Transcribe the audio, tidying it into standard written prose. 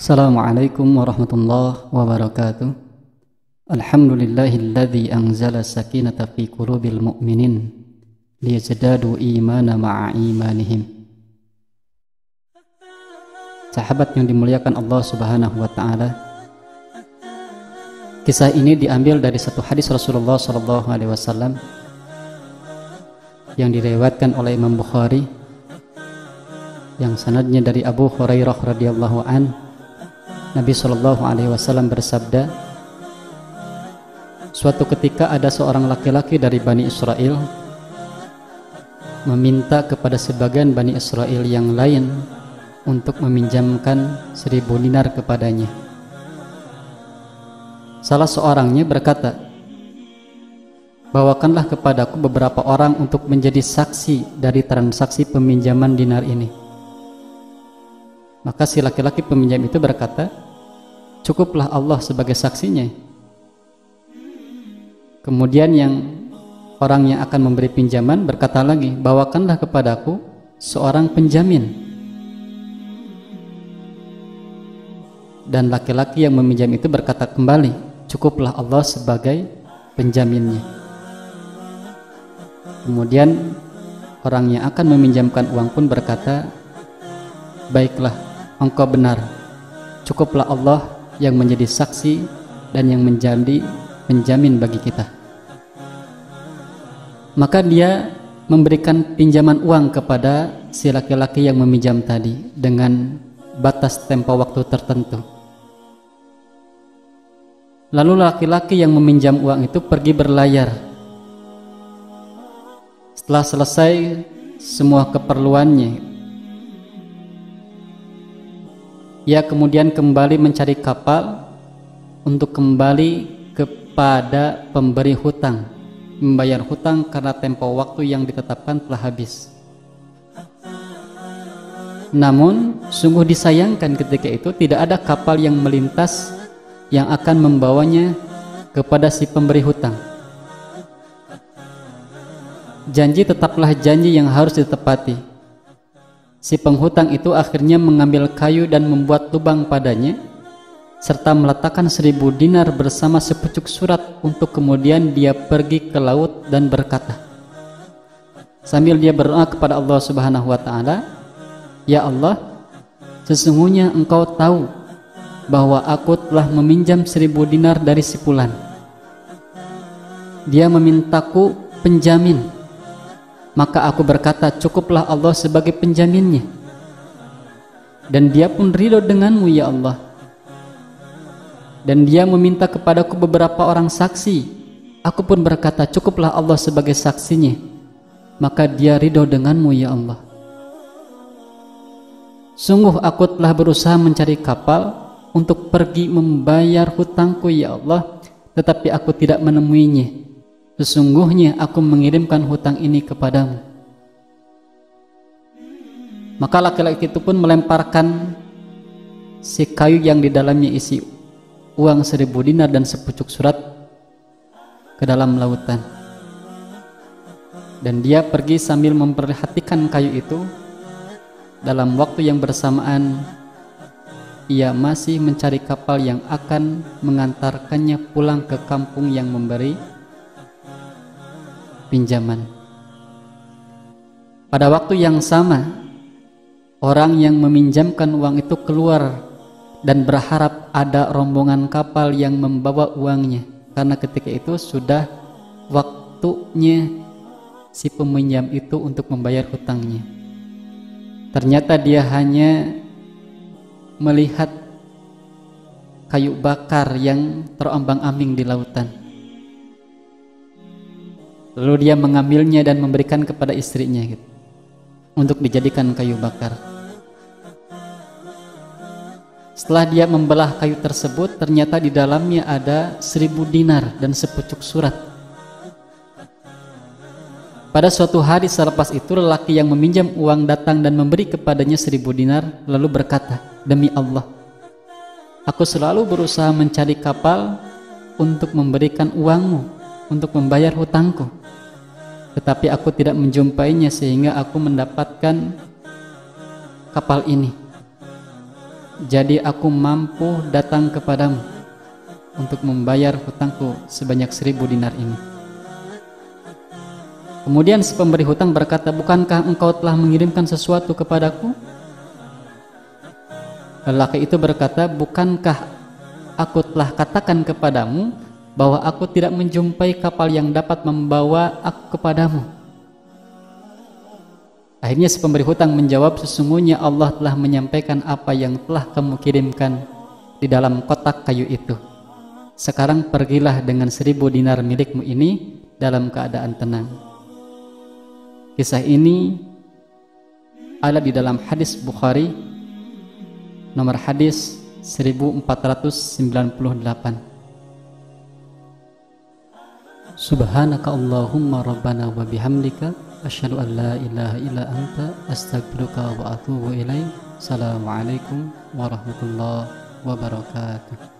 Assalamualaikum warahmatullahi wabarakatuh. Alhamdulillahilladzi anzala sakinata fi qulubil mu'minin liyazdadu imana ma'a imanihim. Sahabat yang dimuliakan Allah Subhanahu wa taala, kisah ini diambil dari satu hadis Rasulullah sallallahu alaihi wasallam yang diriwayatkan oleh Imam Bukhari, yang sanadnya dari Abu Hurairah radhiyallahu an. Nabi sallallahu alaihi wasallam bersabda, suatu ketika ada seorang laki-laki dari Bani Israel meminta kepada sebagian Bani Israel yang lain untuk meminjamkan 1000 dinar kepadanya. Salah seorangnya berkata, bawakanlah kepadaku beberapa orang untuk menjadi saksi dari transaksi peminjaman dinar ini. Maka si laki-laki peminjam itu berkata, cukuplah Allah sebagai saksinya. Kemudian yang orang yang akan memberi pinjaman berkata lagi, bawakanlah kepadaku seorang penjamin. Dan laki-laki yang meminjam itu berkata kembali, cukuplah Allah sebagai penjaminnya. Kemudian orang yang akan meminjamkan uang pun berkata, baiklah, engkau benar, cukuplah Allah yang menjadi saksi dan yang menjadi penjamin bagi kita. Maka dia memberikan pinjaman uang kepada si laki-laki yang meminjam tadi dengan batas tempo waktu tertentu. Lalu laki-laki yang meminjam uang itu pergi berlayar. Setelah selesai semua keperluannya, ia kemudian kembali mencari kapal untuk kembali kepada pemberi hutang, membayar hutang karena tempo waktu yang ditetapkan telah habis. Namun sungguh disayangkan ketika itu tidak ada kapal yang melintas yang akan membawanya kepada si pemberi hutang. Janji tetaplah janji yang harus ditepati. Si penghutang itu akhirnya mengambil kayu dan membuat lubang padanya, serta meletakkan 1000 dinar bersama sepucuk surat untuk kemudian dia pergi ke laut dan berkata, sambil dia berdoa kepada Allah Subhanahu wa taala, ya Allah, sesungguhnya engkau tahu bahwa aku telah meminjam 1000 dinar dari si fulan. Dia memintaku penjamin. Maka aku berkata, cukuplah Allah sebagai penjaminnya. Dan dia pun ridho denganmu ya Allah. Dan dia meminta kepadaku beberapa orang saksi. Aku pun berkata, cukuplah Allah sebagai saksinya. Maka dia ridho denganmu ya Allah. Sungguh aku telah berusaha mencari kapal untuk pergi membayar hutangku ya Allah, tetapi aku tidak menemuinya. Sesungguhnya aku mengirimkan hutang ini kepadamu. Maka laki-laki itu pun melemparkan si kayu yang di dalamnya isi uang 1000 dinar dan sepucuk surat ke dalam lautan. Dan dia pergi sambil memperhatikan kayu itu. Dalam waktu yang bersamaan, ia masih mencari kapal yang akan mengantarkannya pulang ke kampung yang memberi pinjaman. Pada waktu yang sama, orang yang meminjamkan uang itu keluar dan berharap ada rombongan kapal yang membawa uangnya, karena ketika itu sudah waktunya si peminjam itu untuk membayar hutangnya. Ternyata dia hanya melihat kayu bakar yang terombang-ambing di lautan. Lalu dia mengambilnya dan memberikan kepada istrinya gitu, untuk dijadikan kayu bakar. Setelah dia membelah kayu tersebut, ternyata di dalamnya ada 1000 dinar dan sepucuk surat. Pada suatu hari selepas itu, lelaki yang meminjam uang datang dan memberi kepadanya 1000 dinar, lalu berkata, demi Allah, aku selalu berusaha mencari kapal untuk memberikan uangmu, untuk membayar hutangku, tetapi aku tidak menjumpainya sehingga aku mendapatkan kapal ini. jadi aku mampu datang kepadamu untuk membayar hutangku sebanyak 1000 dinar ini. Kemudian si pemberi hutang berkata, bukankah engkau telah mengirimkan sesuatu kepadaku? Lelaki itu berkata, bukankah aku telah katakan kepadamu bahwa aku tidak menjumpai kapal yang dapat membawa aku kepadamu? Akhirnya si pemberi hutang menjawab, sesungguhnya Allah telah menyampaikan apa yang telah kamu kirimkan di dalam kotak kayu itu. Sekarang pergilah dengan 1000 dinar milikmu ini dalam keadaan tenang. Kisah ini ada di dalam hadis Bukhari nomor hadis 1498. Subhanaka Allahumma rabbana wa bihamdika asyhadu an la ilaha illa anta astaghfiruka wa atubu ilaik. Assalamualaikum warahmatullahi wabarakatuh.